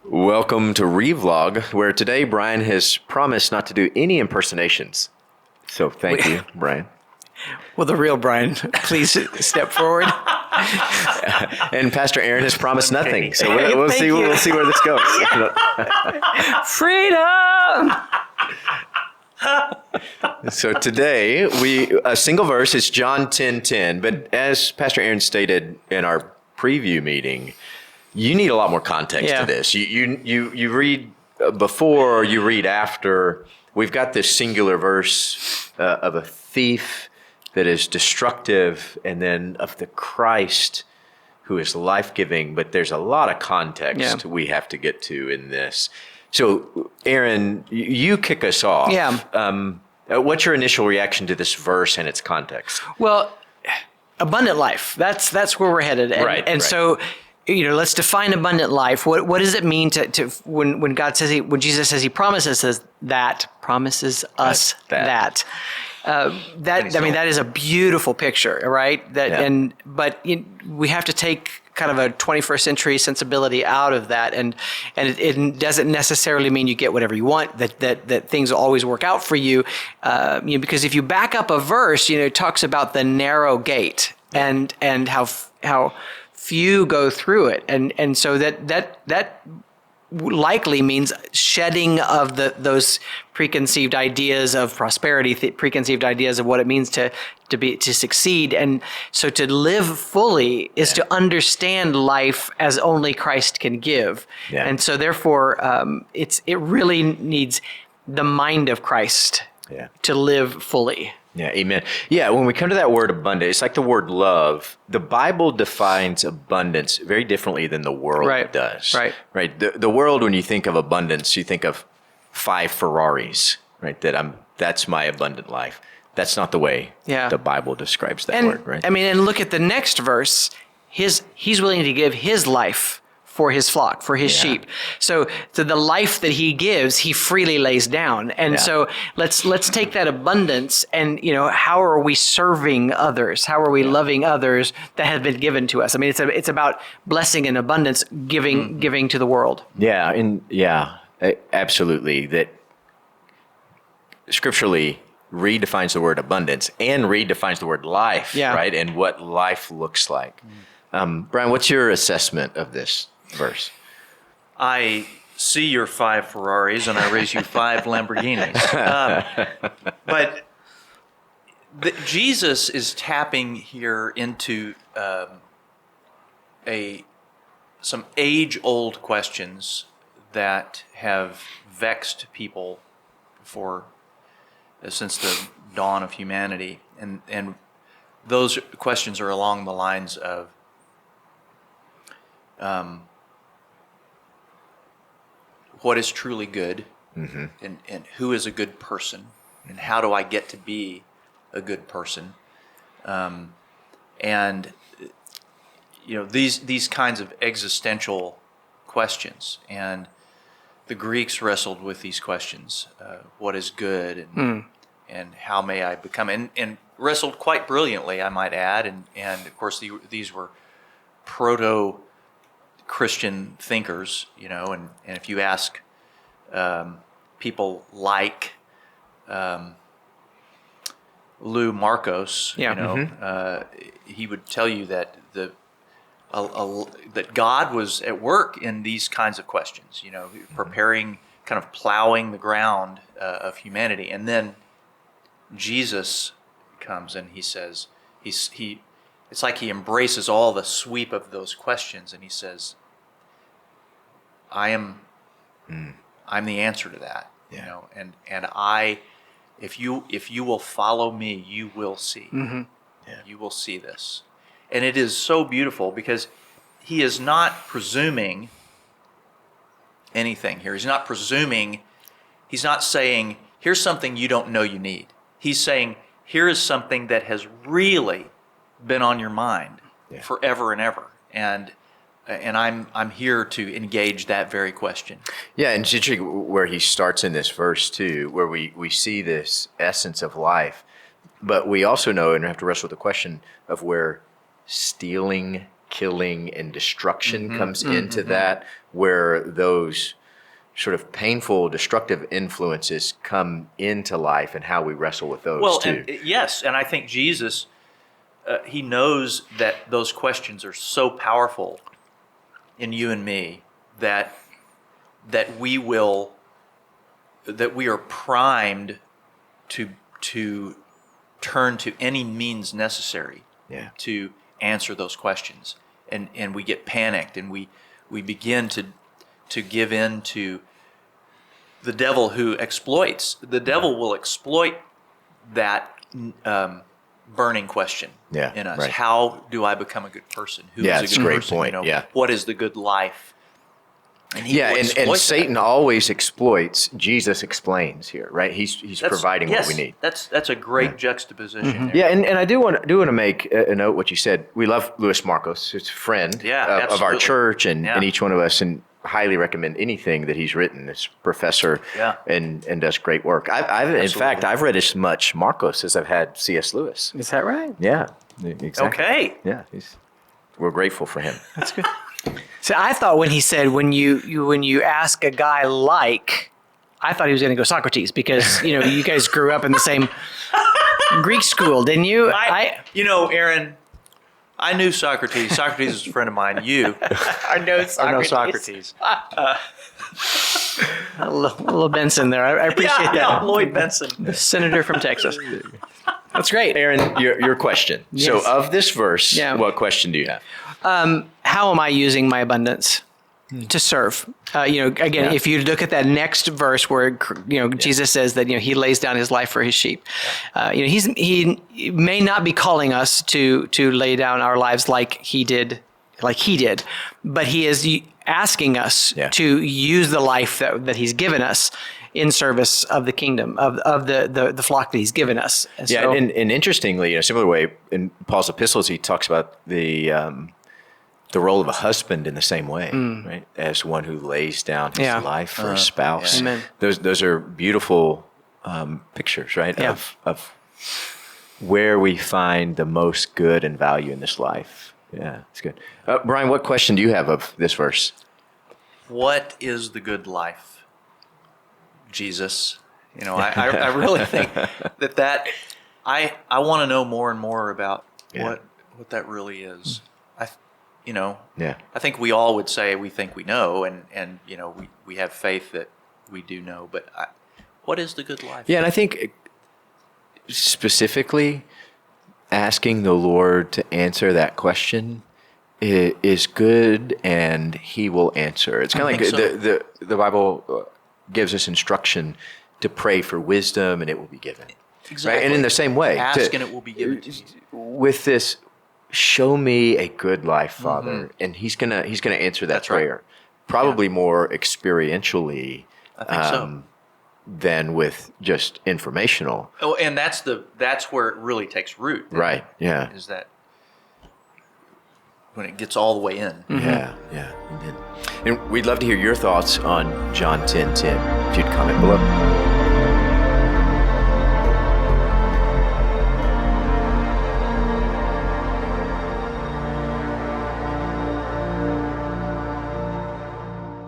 Welcome to Revlog, where today Bryan has promised not to do any impersonations. So thank you, Bryan. Well, the real Bryan, please step forward. And Pastor Aaron has promised nothing. So we'll see where this goes. Freedom! So today, a single verse is John 10:10. But as Pastor Aaron stated in our preview meeting, you need a lot more context to this. You read before, you read after. We've got this singular verse of a thief that is destructive, and then of the Christ who is life-giving. But there's a lot of context we have to get to in this. So, Aaron, you kick us off. Yeah. What's your initial reaction to this verse and its context? Well, abundant life. That's where we're headed. And so, let's define abundant life. What does it mean to when God says when Jesus says he promises us that. That is a beautiful picture, right? But we have to take kind of a 21st century sensibility out of that, and it doesn't necessarily mean you get whatever you want. That things will always work out for you, because if you back up a verse, it talks about the narrow gate and how few go through it, and so that likely means shedding of those preconceived ideas of prosperity, preconceived ideas of what it means to succeed. And so to live fully is to understand life as only Christ can give. Yeah. And so therefore, it really needs the mind of Christ to live fully. Yeah, amen. Yeah, when we come to that word abundant, it's like the word love. The Bible defines abundance very differently than the world does. Right. The world, when you think of abundance, you think of 5 Ferraris, right? That's my abundant life. That's not the way the Bible describes that word, right? I mean, and look at the next verse. He's willing to give his life for his flock, for his sheep. So the life that he gives, he freely lays down. And so let's take that abundance and, how are we serving others? How are we loving others that have been given to us? I mean, it's about blessing and abundance, giving to the world. Yeah, absolutely. That scripturally redefines the word abundance and redefines the word life, right? And what life looks like. Bryan, what's your assessment of this verse? I see your 5 Ferraris and I raise you 5 Lamborghinis. But Jesus is tapping here into some age-old questions that have vexed people since the dawn of humanity, and those questions are along the lines of what is truly good, and who is a good person, and how do I get to be a good person, and these kinds of existential questions. And the Greeks wrestled with these questions: what is good, and how may I become, and wrestled quite brilliantly, I might add. And of course these were proto-Christian thinkers, and if you ask people like Lou Marcos, he would tell you that that God was at work in these kinds of questions, preparing, kind of plowing the ground of humanity. And then Jesus comes and he says, it's like he embraces all the sweep of those questions, and he says, I'm the answer to that, and I, if you will follow me, you will see. You will see this. And it is so beautiful because he is not presuming anything here. He's not saying, here's something you don't know you need. He's saying, here is something that has really been on your mind forever and ever. And I'm here to engage that very question. Yeah, and it's interesting where he starts in this verse too, where we see this essence of life, but we also know and have to wrestle with the question of where stealing, killing, and destruction comes into that, where those sort of painful, destructive influences come into life and how we wrestle with those too. Yes, and I think Jesus, he knows that those questions are so powerful in you and me that we are primed to turn to any means necessary to answer those questions, and we get panicked and we begin to give in to the devil who exploits. The devil will exploit that burning question in us. Right. How do I become a good person? Who is it's a good a great person? point. What is the good life? And he will and exploit Satan that. always exploits. Jesus explains here, right? He's providing what we need. That's a great juxtaposition there. Yeah, and I do want to make a note what you said. We love Louis Marcos, who's a friend of our absolutely. church and each one of us, and highly recommend anything that he's written. This professor and does great work. I've in fact, I've read as much Marcos as I've had C.S. Lewis. Is that right? Yeah, exactly. Okay. Yeah, we're grateful for him. That's good. So I thought when he said when you ask a guy like, I thought he was going to go Socrates because you guys grew up in the same Greek school, didn't you? Aaron, I knew Socrates. Socrates is a friend of mine. You, I know Socrates. A little Benson there. I appreciate that. Yeah, Lloyd Benson, Senator from Texas. That's great. Aaron, your question. Yes. So of this verse, what question do you have? How am I using my abundance to serve? If you look at that next verse where Jesus says that he lays down his life for his sheep. He may not be calling us to lay down our lives like he did, but he is asking us to use the life that he's given us in service of the kingdom, of the flock that he's given us. And interestingly, in a similar way, in Paul's epistles, he talks about the role of a husband in the same way, right? As one who lays down his life for a spouse. Amen. Those are beautiful pictures, right? Of where we find the most good and value in this life. Yeah, it's good. Bryan, what question do you have of this verse? What is the good life? Jesus. I really think that I want to know more and more about what that really is. I think we all would say we think we know, and we have faith that we do know. But what is the good life? Yeah, and I think specifically asking the Lord to answer that question is good, and He will answer. It's kind of like the Bible gives us instruction to pray for wisdom, and it will be given. Exactly. Right? And in the same way, ask and it will be given to you. With this, show me a good life, Father, and He's gonna answer that prayer. Right. Probably more experientially, I think so, than with just informational. Oh, and that's where it really takes root. Right. Yeah. Is that when it gets all the way in? Yeah. And we'd love to hear your thoughts on John 10:10. If you'd comment below.